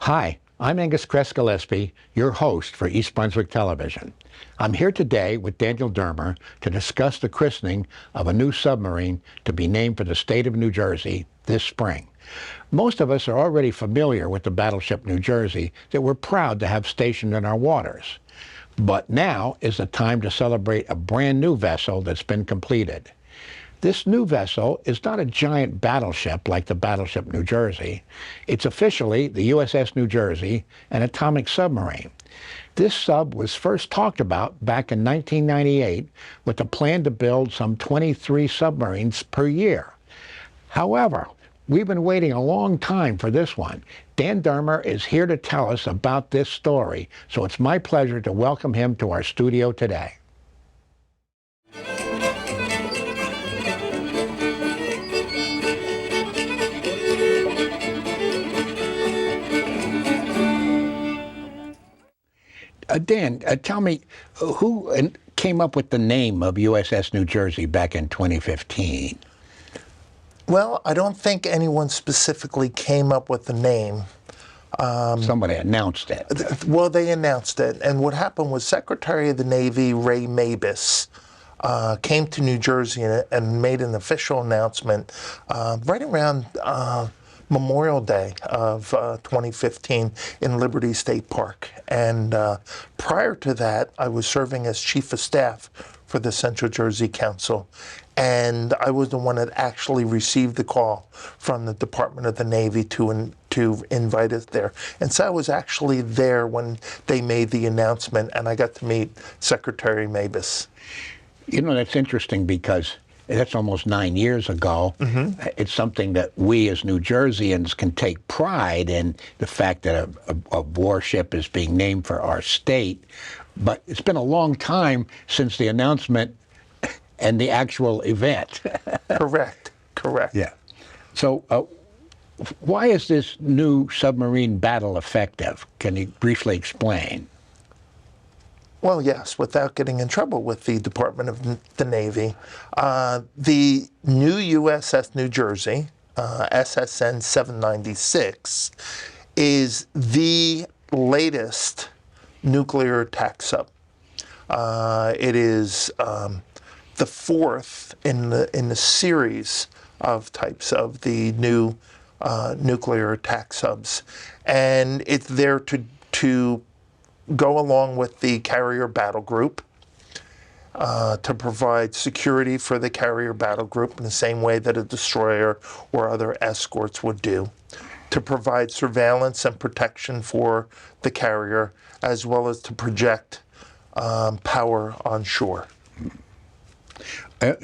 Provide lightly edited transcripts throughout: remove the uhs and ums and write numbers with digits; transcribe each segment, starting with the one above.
Hi, I'm Angus Crest Gillespie, your host for East Brunswick Television. I'm here today with Daniel Dermer to discuss the christening of a new submarine to be named for the state of New Jersey this spring. Most of us are already familiar with the battleship New Jersey that we're proud to have stationed in our waters. But now is the time to celebrate a brand new vessel that's been completed. This new vessel is not a giant battleship like the battleship New Jersey. It's officially the USS New Jersey, an atomic submarine. This sub was first talked about back in 1998 with a plan to build some 23 submarines per year. However, we've been waiting a long time for this one. Dan Dermer is here to tell us about this story, so it's my pleasure to welcome him to our studio today. Dan, tell me, who came up with the name of USS New Jersey back in 2015? Well, I don't think anyone specifically came up with the name. Somebody announced it. Well, they announced it. And what happened was Secretary of the Navy Ray Mabus came to New Jersey and made an official announcement right around Memorial Day of 2015 in Liberty State Park. And prior to that, I was serving as Chief of Staff for the Central Jersey Council. And I was the one that actually received the call from the Department of the Navy to invite us there. And so I was actually there when they made the announcement, and I got to meet Secretary Mabus. You know, that's interesting because that's almost 9 years ago. Mm-hmm. It's something that we as New Jerseyans can take pride in, the fact that a warship is being named for our state. But it's been a long time since the announcement and the actual event. Correct. Yeah. So why is this new submarine battle effective? Can you briefly explain? Well, yes, without getting in trouble with the Department of the Navy. The new USS New Jersey, SSN 796, is the latest nuclear attack sub. It is the fourth in the series of types of the new nuclear attack subs. And it's there to go along with the carrier battle group to provide security for the carrier battle group in the same way that a destroyer or other escorts would do, to provide surveillance and protection for the carrier, as well as to project power on shore.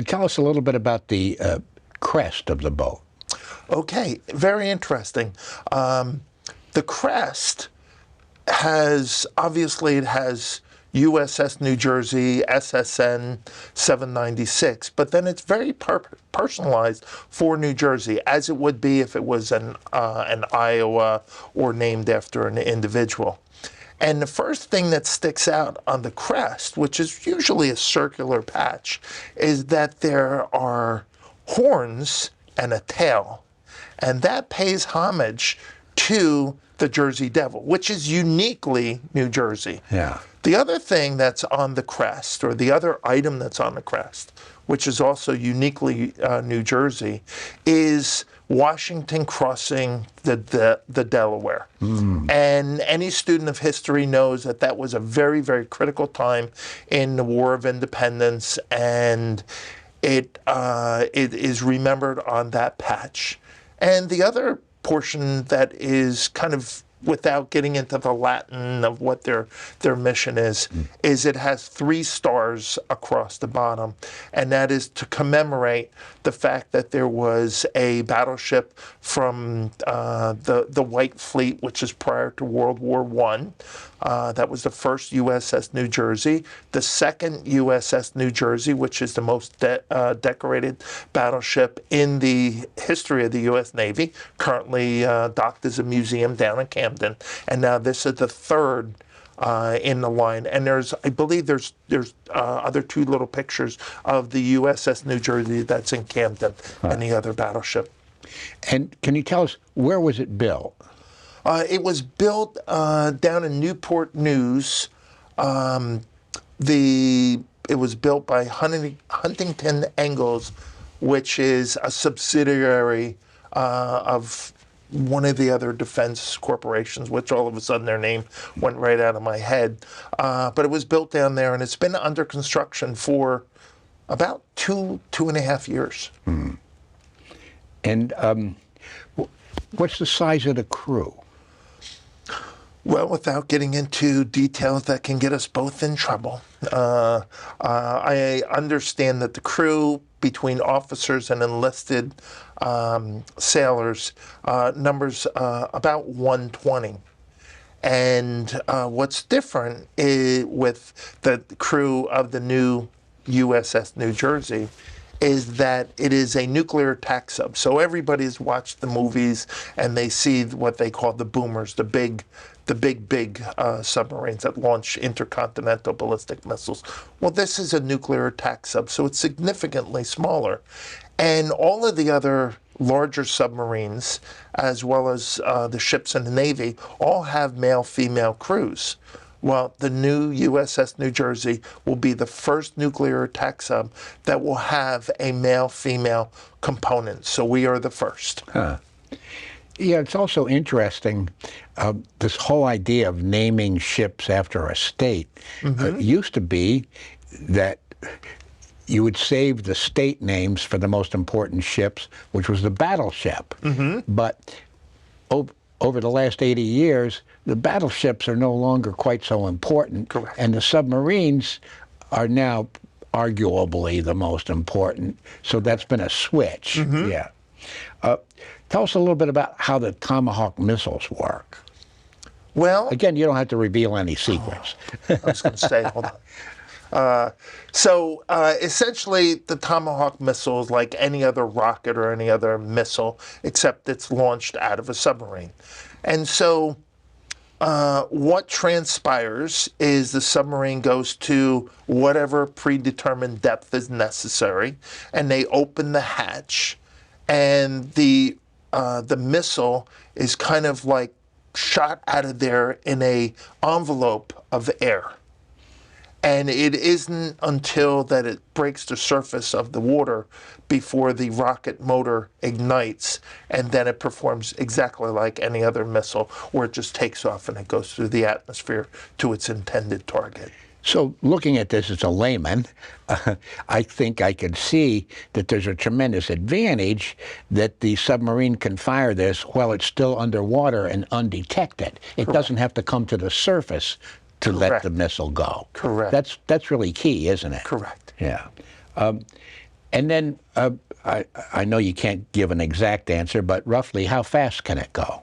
Tell us a little bit about the crest of the boat. Okay, very interesting. The crest has USS New Jersey, SSN 796, but then it's very personalized for New Jersey, as it would be if it was an Iowa or named after an individual. And the first thing that sticks out on the crest, which is usually a circular patch, is that there are horns and a tail. And that pays homage to the Jersey Devil, which is uniquely New Jersey. Yeah. The other thing that's on the crest, or the other item that's on the crest, which is also uniquely New Jersey, is Washington crossing the Delaware. Mm. And any student of history knows that that was a very, very critical time in the War of Independence, and it is remembered on that patch. And the other portion that is kind of, without getting into the Latin of what their mission is it has 3 stars across the bottom, and that is to commemorate the fact that there was a battleship from the White Fleet, which is prior to World War I. That was the first USS New Jersey. The second USS New Jersey, which is the most decorated battleship in the history of the U.S. Navy, currently docked as a museum down in Camden. And now this is the third in the line. And I believe there's other 2 little pictures of the USS New Jersey that's in Camden and the other battleship. And can you tell us, where was it built? It was built down in Newport News. It was built by Huntington Ingalls, which is a subsidiary of one of the other defense corporations, which all of a sudden their name went right out of my head. But it was built down there, and it's been under construction for about two and a half years. Hmm. And what's the size of the crew? Well, without getting into details that can get us both in trouble, I understand that the crew, between officers and enlisted sailors, numbers about 120. And what's different with the crew of the new USS New Jersey is that it is a nuclear attack sub. So everybody's watched the movies and they see what they call the boomers, the big submarines that launch intercontinental ballistic missiles. Well, this is a nuclear attack sub, so it's significantly smaller. And all of the other larger submarines, as well as the ships in the Navy, all have male-female crews. Well, the new USS New Jersey will be the first nuclear attack sub that will have a male-female component. So we are the first. Huh. Yeah, it's also interesting, this whole idea of naming ships after a state. Used to be that you would save the state names for the most important ships, which was the battleship. But over the last 80 years, the battleships are no longer quite so important. Correct. And the submarines are now arguably the most important. So that's been a switch. Yeah. Tell us a little bit about how the Tomahawk missiles work. Well, again, you don't have to reveal any secrets. I was going to say, hold on. So essentially, the Tomahawk missile is like any other rocket or any other missile, except it's launched out of a submarine. And so what transpires is the submarine goes to whatever predetermined depth is necessary, and they open the hatch, and the missile is kind of like shot out of there in a envelope of air. And it isn't until that it breaks the surface of the water before the rocket motor ignites, and then it performs exactly like any other missile, where it just takes off and it goes through the atmosphere to its intended target. So looking at this as a layman, I think I can see that there's a tremendous advantage that the submarine can fire this while it's still underwater and undetected. It Correct. Doesn't have to come to the surface to Correct. let the missile go. Correct. That's really key, isn't it? Correct. Yeah. And then I know you can't give an exact answer, but roughly how fast can it go?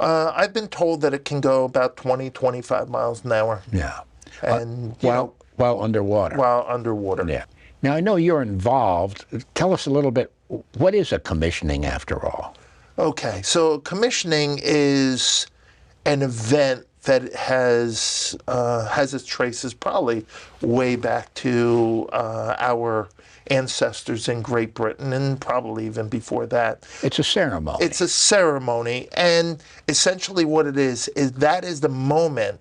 I've been told that it can go about 20, 25 miles an hour. Yeah. And while underwater. While underwater. Yeah. Now, I know you're involved. Tell us a little bit, what is a commissioning after all? Okay, so commissioning is an event that has its traces probably way back to our ancestors in Great Britain, and probably even before that. It's a ceremony. It's a ceremony, and essentially what it is that is the moment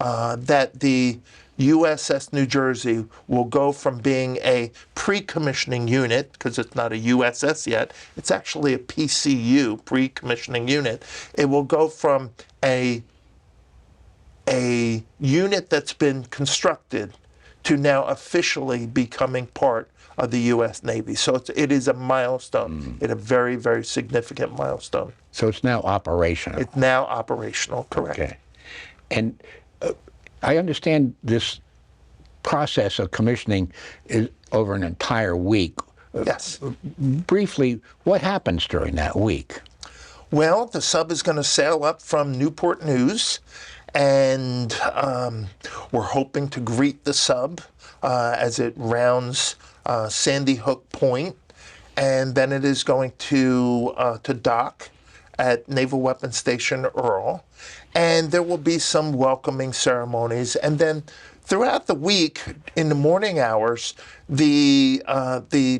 that the USS New Jersey will go from being a pre-commissioning unit, because it's not a USS yet, it's actually a PCU, pre-commissioning unit. It will go from a unit that's been constructed to now officially becoming part of the U.S. Navy. So it is a milestone. It's a very, very significant milestone. So it's now operational. It's now operational, correct. Okay. And I understand this process of commissioning is over an entire week. Yes. Briefly, what happens during that week? Well, the sub is going to sail up from Newport News, and we're hoping to greet the sub as it rounds Sandy Hook Point, and then it is going to dock at Naval Weapons Station Earl, and there will be some welcoming ceremonies, and then throughout the week, in the morning hours, the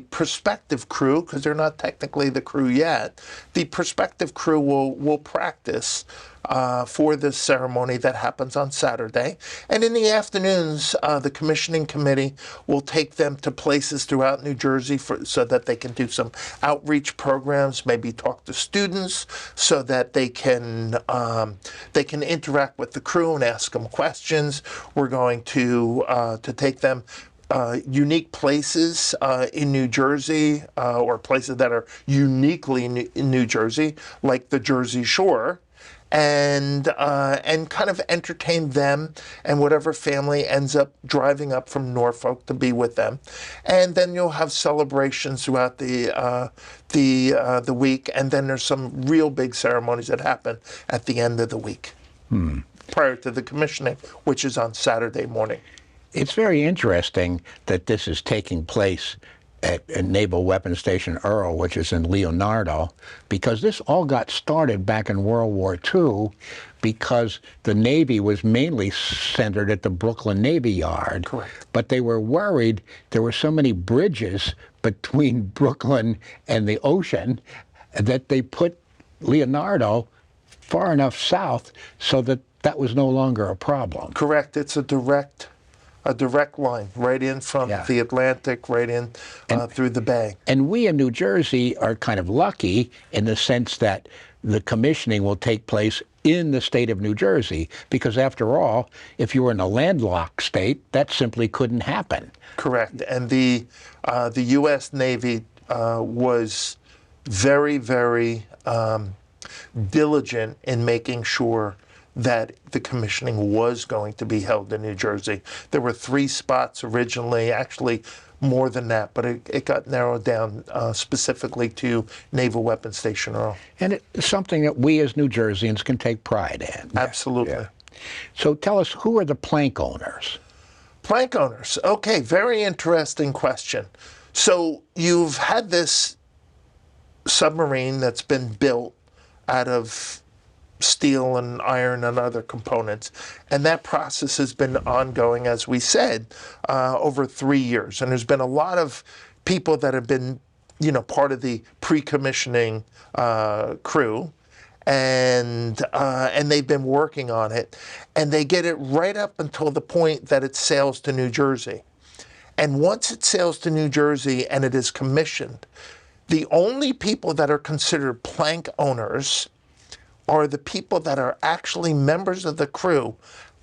prospective crew, because they're not technically the crew yet, the prospective crew will practice for this ceremony that happens on Saturday. And in the afternoons, the commissioning committee will take them to places throughout New Jersey so that they can do some outreach programs, maybe talk to students so that they can interact with the crew and ask them questions. We're going to take them unique places in New Jersey, or places that are uniquely in New Jersey, like the Jersey Shore, and kind of entertain them and whatever family ends up driving up from Norfolk to be with them. And then you'll have celebrations throughout the week, and then there's some real big ceremonies that happen at the end of the week, prior to the commissioning, which is on Saturday morning. It's very interesting that this is taking place at Naval Weapons Station Earl, which is in Leonardo, because this all got started back in World War II because the Navy was mainly centered at the Brooklyn Navy Yard. Correct. But they were worried there were so many bridges between Brooklyn and the ocean that they put Leonardo far enough south so that that was no longer a problem. Correct. It's a direct line right in from the Atlantic, right in through the bay. And we in New Jersey are kind of lucky in the sense that the commissioning will take place in the state of New Jersey, because after all, if you were in a landlocked state, that simply couldn't happen. Correct. And the U.S. Navy was very, very diligent in making sure that the commissioning was going to be held in New Jersey. There were 3 spots originally, actually more than that, but it got narrowed down specifically to Naval Weapons Station Earl. And it's something that we as New Jerseyans can take pride in. Absolutely. Yeah. So tell us, who are the plank owners? Plank owners. Okay, very interesting question. So you've had this submarine that's been built out of steel and iron and other components, and that process has been ongoing, as we said, over 3 years. And there's been a lot of people that have been, part of the pre-commissioning crew, and they've been working on it, and they get it right up until the point that it sails to New Jersey. And once it sails to New Jersey and it is commissioned, the only people that are considered plank owners are the people that are actually members of the crew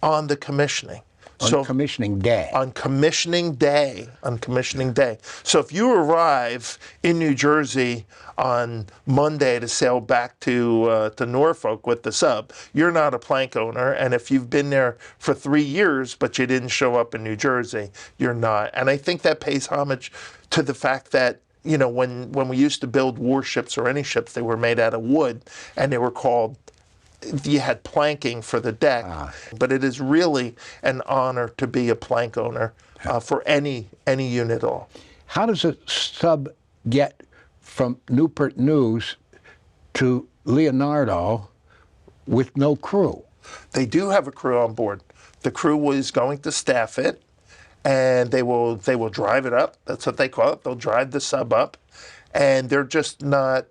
on the commissioning. On commissioning day. On commissioning day. On commissioning day. So if you arrive in New Jersey on Monday to sail back to Norfolk with the sub, you're not a plank owner. And if you've been there for 3 years, but you didn't show up in New Jersey, you're not. And I think that pays homage to the fact that, when we used to build warships or any ships, they were made out of wood, and they were called, you had planking for the deck. But it is really an honor to be a plank owner for any unit at all. How does a sub get from Newport News to Leonardo with no crew? They do have a crew on board. The crew is going to staff it, and they will drive it up. That's what they call it. They'll drive the sub up, and they're just not,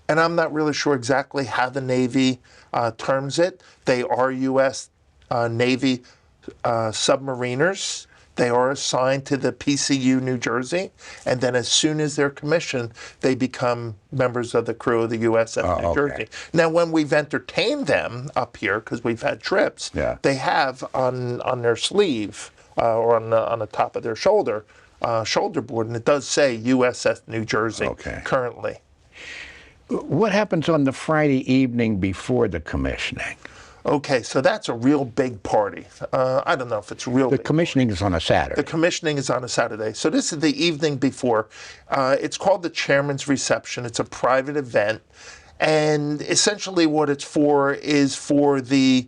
and I'm not really sure exactly how the Navy terms it. They are U.S. Navy submariners. They are assigned to the PCU New Jersey, and then as soon as they're commissioned, they become members of the crew of the USS New Jersey. Now, when we've entertained them up here, because we've had trips, they have on their sleeve or on the top of their shoulder board, and it does say USS New Jersey currently. What happens on the Friday evening before the commissioning? Okay, so that's a real big party. I don't know if it's real. The commissioning is on a Saturday. The commissioning is on a Saturday. So this is the evening before. It's called the Chairman's Reception. It's a private event. And essentially what it's for is for the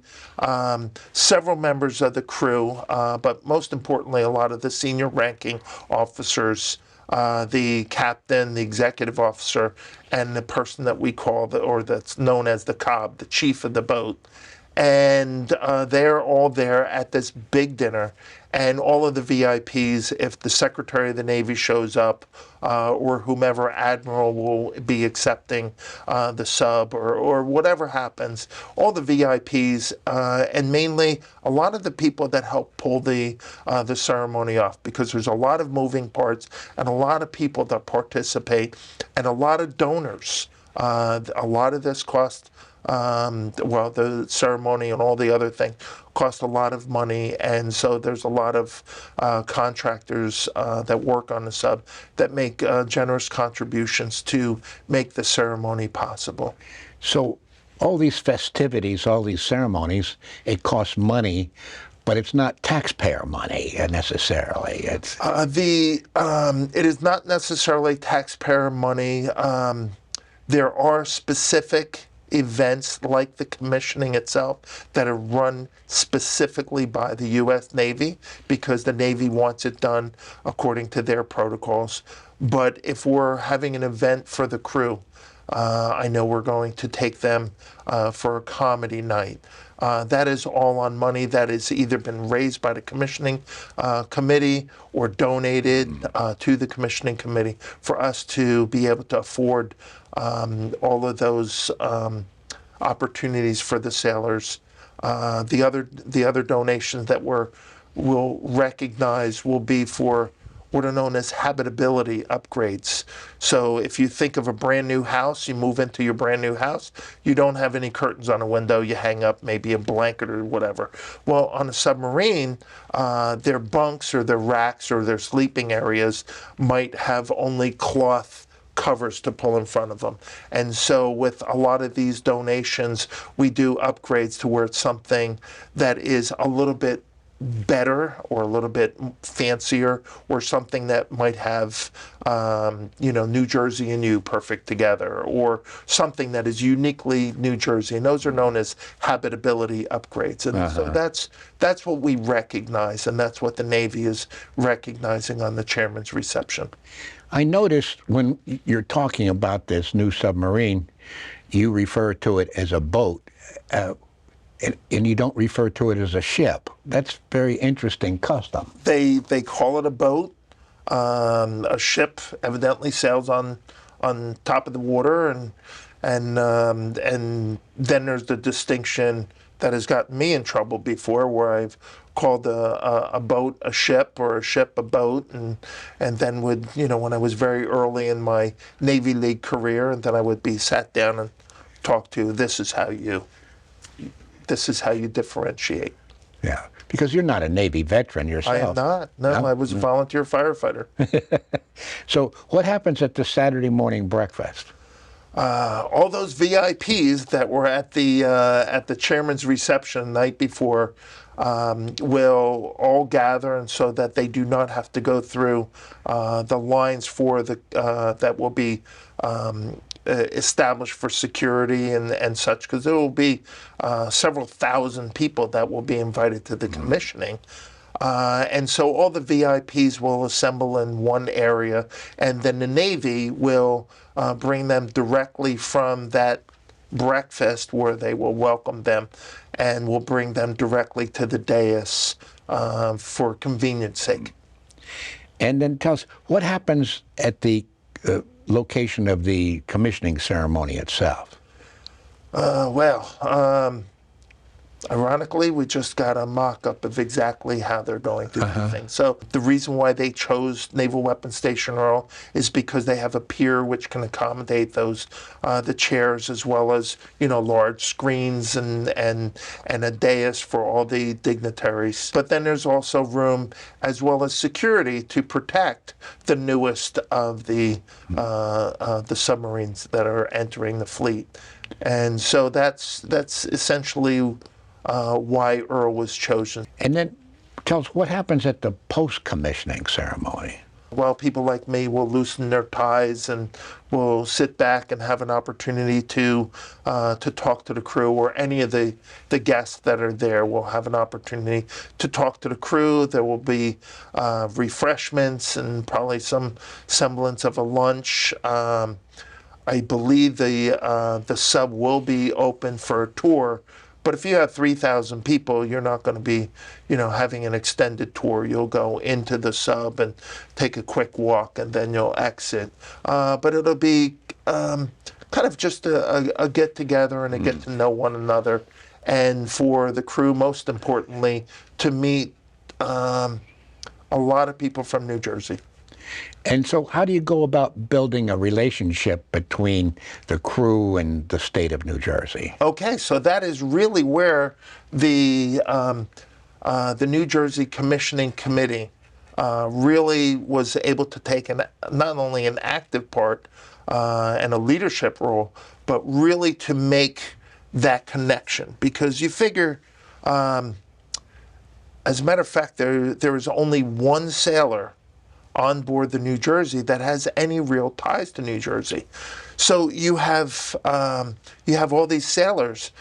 several members of the crew, but most importantly, a lot of the senior ranking officers, the captain, the executive officer, and the person that we call, or that's known as the cob, the chief of the boat. And they're all there at this big dinner. And all of the VIPs, if the Secretary of the Navy shows up, or whomever admiral will be accepting the sub, or whatever happens, all the VIPs, and mainly a lot of the people that help pull the ceremony off, because there's a lot of moving parts and a lot of people that participate and a lot of donors. A lot of this cost, well, the ceremony and all the other things cost a lot of money, and so there's a lot of contractors that work on the sub that make generous contributions to make the ceremony possible. So all these festivities, all these ceremonies, it costs money, but it's not taxpayer money necessarily. It's it is not necessarily taxpayer money. There are specific events like the commissioning itself that are run specifically by the U.S. Navy, because the Navy wants it done according to their protocols. But if we're having an event for the crew, I know we're going to take them for a comedy night. That is all on money that has either been raised by the commissioning committee or donated to the commissioning committee for us to be able to afford all of those opportunities for the sailors. The other donations that we'll recognize will be for what are known as habitability upgrades. So if you think of a brand new house, you move into your brand new house, you don't have any curtains on a window, you hang up maybe a blanket or whatever. Well, on a submarine, their bunks or their racks or their sleeping areas might have only cloth covers to pull in front of them. And so with a lot of these donations, we do upgrades to where it's something that is a little bit better or a little bit fancier, or something that might have, New Jersey and you perfect together, or something that is uniquely New Jersey. And those are known as habitability upgrades. And so that's what we recognize, and that's what the Navy is recognizing on the chairman's reception. I noticed when you're talking about this new submarine, you refer to it as a boat. And you don't refer to it as a ship. That's very interesting custom. They call it a boat. A ship evidently sails on top of the water, and then there's the distinction that has gotten me in trouble before, where I've called a boat a ship or a ship a boat, and then would, when I was very early in my Navy League career, and then I would be sat down and talked to, this is how you differentiate. Yeah, because you're not a Navy veteran yourself. I am not. No, I was a volunteer firefighter. So what happens at the Saturday morning breakfast? All those VIPs that were at the chairman's reception the night before will all gather, and so that they do not have to go through the lines for that will be established for security and such, because there will be several thousand people that will be invited to the commissioning. And so all the VIPs will assemble in one area, and then the Navy will bring them directly from that breakfast, where they will welcome them, and will bring them directly to the dais for convenience sake. And then tell us, what happens at the location of the commissioning ceremony itself? Ironically, we just got a mock-up of exactly how they're going to do things. So the reason why they chose Naval Weapons Station Earl is because they have a pier which can accommodate those, the chairs, as well as, large screens and a dais for all the dignitaries. But then there's also room, as well as security, to protect the newest of the submarines that are entering the fleet. And so that's essentially why Earl was chosen. And then tell us, what happens at the post-commissioning ceremony? Well, people like me will loosen their ties and will sit back and have an opportunity to talk to the crew, or any of the guests that are there will have an opportunity to talk to the crew. There will be refreshments and probably some semblance of a lunch. I believe the sub will be open for a tour But if you have 3,000 people, you're not going to be, having an extended tour. You'll go into the sub and take a quick walk, and then you'll exit. But it'll be kind of just a get-together and a get-to-know one another. And for the crew, most importantly, to meet a lot of people from New Jersey. And so how do you go about building a relationship between the crew and the state of New Jersey? Okay, so that is really where the New Jersey Commissioning Committee really was able to take not only an active part and a leadership role, but really to make that connection. Because you figure, as a matter of fact, there is only one sailor on board the New Jersey that has any real ties to New Jersey. So you have all these sailors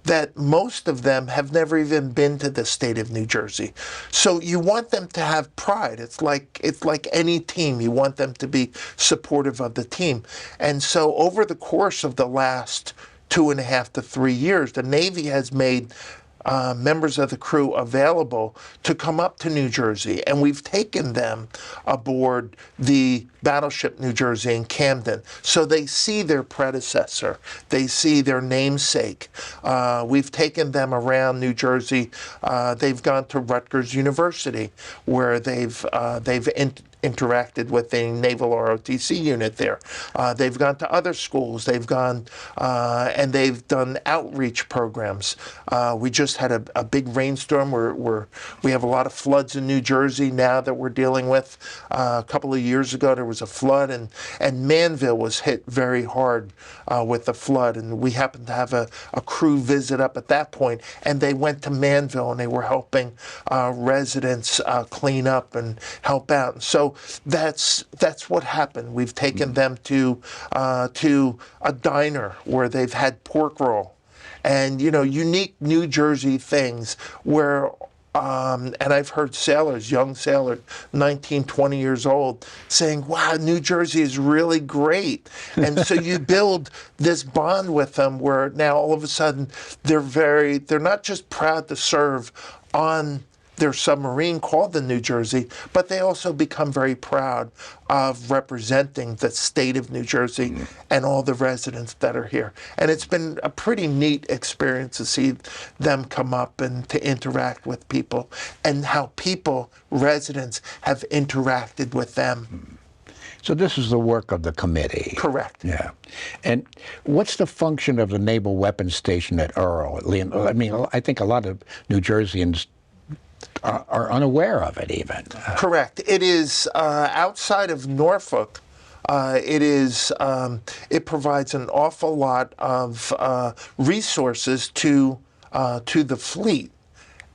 that most of them have never even been to the state of New Jersey. So you want them to have pride. It's like any team. You want them to be supportive of the team. And so over the course of the last 2.5 to 3 years, the Navy has made members of the crew available to come up to New Jersey, and we've taken them aboard the battleship New Jersey in Camden, so they see their predecessor, they see their namesake. We've taken them around New Jersey. They've gone to Rutgers University, where they've interacted with a naval ROTC unit there. They've gone to other schools. They've gone and they've done outreach programs. We just had a big rainstorm where we have a lot of floods in New Jersey now that we're dealing with. A couple of years ago, there was a flood, and Manville was hit very hard with the flood. And we happened to have a crew visit up at that point, and they went to Manville and they were helping residents clean up and help out. And so that's what happened. We've taken them to a diner where they've had pork roll, and unique New Jersey things where. And I've heard sailors, young sailors, 19, 20 years old, saying, wow, New Jersey is really great. And so you build this bond with them where now all of a sudden they're not just proud to serve on their submarine called the New Jersey, but they also become very proud of representing the state of New Jersey and all the residents that are here. And it's been a pretty neat experience to see them come up and to interact with people, and how residents have interacted with them. So this is the work of the committee. Correct. Yeah. And what's the function of the Naval Weapons Station at Earl? I mean, I think a lot of New Jerseyans are unaware of it even. Correct. It is outside of Norfolk. It provides an awful lot of resources to the fleet,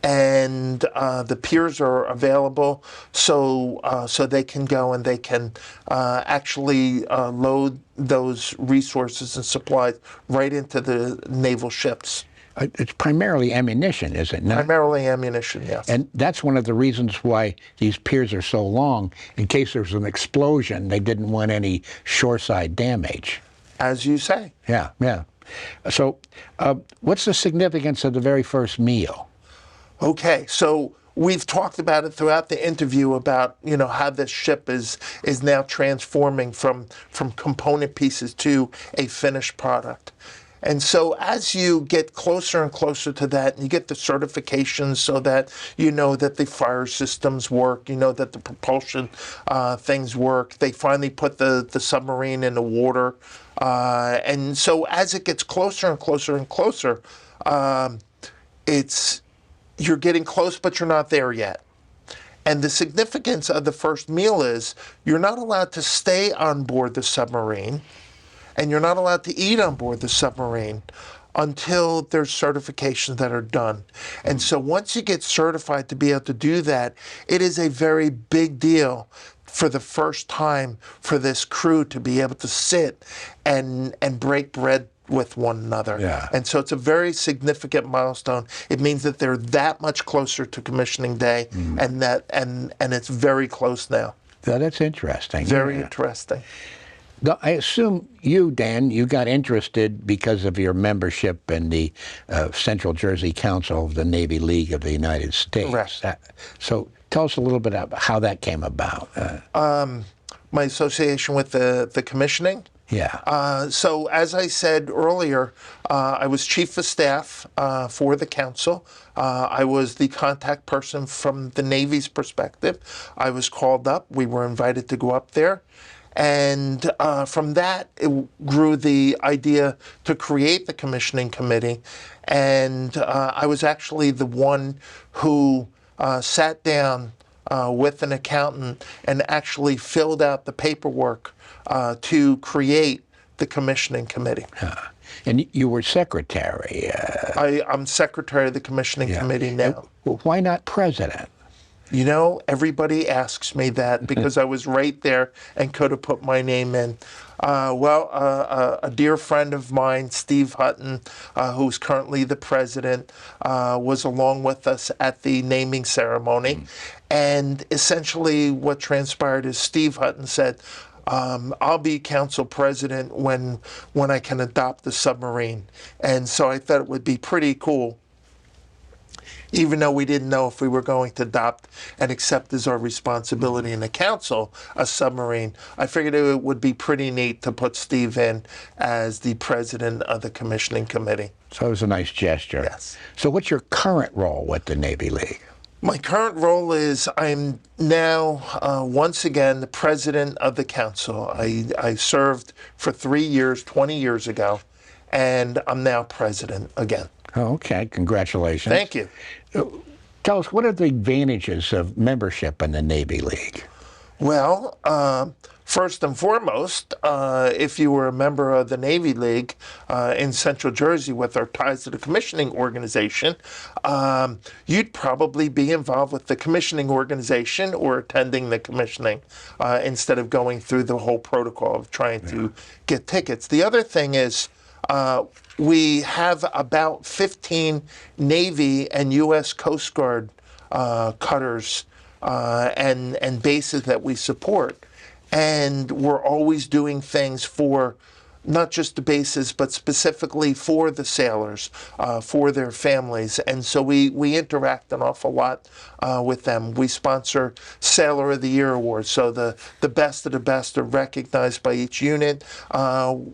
and the piers are available, so they can go and they can actually load those resources and supplies right into the naval ships. It's primarily ammunition, is it not? Primarily ammunition, yes. And that's one of the reasons why these piers are so long. In case there's an explosion, they didn't want any shoreside damage. As you say. Yeah, yeah. So what's the significance of the very first meal? Okay, so we've talked about it throughout the interview about how this ship is now transforming from component pieces to a finished product. And so as you get closer and closer to that, and you get the certifications so that you know that the fire systems work, you know that the propulsion things work, they finally put the submarine in the water. And so as it gets closer and closer and closer, you're getting close, but you're not there yet. And the significance of the first meal is you're not allowed to stay on board the submarine, and you're not allowed to eat on board the submarine until there's certifications that are done. And so once you get certified to be able to do that, it is a very big deal for the first time for this crew to be able to sit and break bread with one another. Yeah. And so it's a very significant milestone. It means that they're that much closer to commissioning day, and it's very close now. So that's interesting. Very interesting. I assume you, Dan, you got interested because of your membership in the Central Jersey Council of the Navy League of the United States. Correct. So tell us a little bit about how that came about. My association with the commissioning. Yeah. So as I said earlier, I was chief of staff for the council. I was the contact person from the Navy's perspective. I was called up. We were invited to go up there. And from that, it grew the idea to create the commissioning committee. And I was actually the one who sat down with an accountant and actually filled out the paperwork to create the commissioning committee. And you were secretary. I'm secretary of the commissioning committee now. Well, why not president? You know, everybody asks me that because I was right there and could have put my name in. A dear friend of mine, Steve Hutton, who's currently the president, was along with us at the naming ceremony. And essentially what transpired is Steve Hutton said, I'll be council president when I can adopt the submarine. And so I thought it would be pretty cool, even though we didn't know if we were going to adopt and accept as our responsibility in the council a submarine. I figured it would be pretty neat to put Steve in as the president of the commissioning committee. So it was a nice gesture. Yes. So what's your current role with the Navy League? My current role is I'm now, once again, the president of the council. I served for 3 years, 20 years ago, and I'm now president again. Oh, okay. Congratulations. Thank you. Tell us, what are the advantages of membership in the Navy League? Well, first and foremost, if you were a member of the Navy League in Central Jersey with our ties to the commissioning organization, you'd probably be involved with the commissioning organization or attending the commissioning instead of going through the whole protocol of trying to get tickets. The other thing is, we have about 15 Navy and U.S. Coast Guard cutters and bases that we support. And we're always doing things for not just the bases, but specifically for the sailors, for their families. And so we interact an awful lot with them. We sponsor Sailor of the Year awards, so the best of the best are recognized by each unit.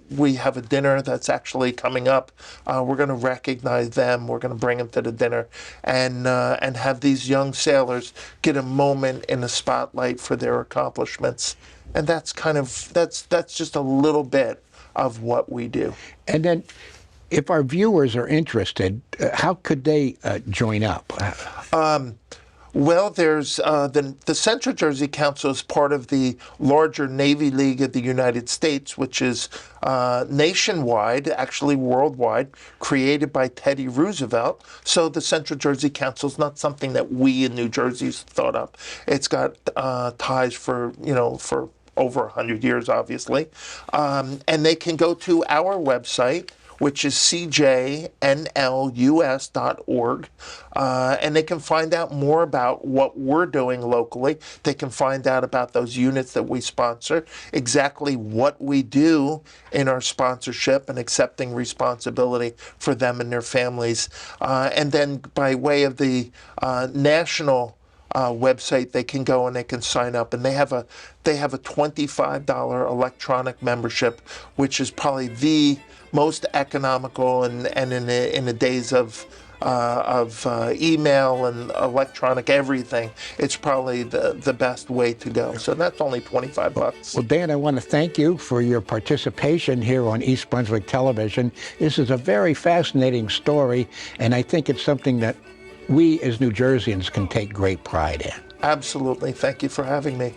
We have a dinner that's actually coming up. We're going to recognize them. We're going to bring them to the dinner and have these young sailors get a moment in the spotlight for their accomplishments. And that's just a little bit of what we do. And then, if our viewers are interested, how could they join up? Well, there's the Central Jersey Council is part of the larger Navy League of the United States, which is nationwide, actually worldwide, created by Teddy Roosevelt. So the Central Jersey Council is not something that we in New Jersey thought up. It's got ties for over 100 years, obviously. And they can go to our website, which is cjnlus.org, and they can find out more about what we're doing locally. They can find out about those units that we sponsor, exactly what we do in our sponsorship and accepting responsibility for them and their families. And then by way of the national website, they can go and they can sign up, and they have a $25 electronic membership, which is probably the most economical, and in the days of email and electronic everything, it's probably the best way to go. So that's only $25. Well, Dan, I want to thank you for your participation here on East Brunswick Television. This is a very fascinating story, and I think it's something that we as New Jerseyans can take great pride in. Absolutely. Thank you for having me.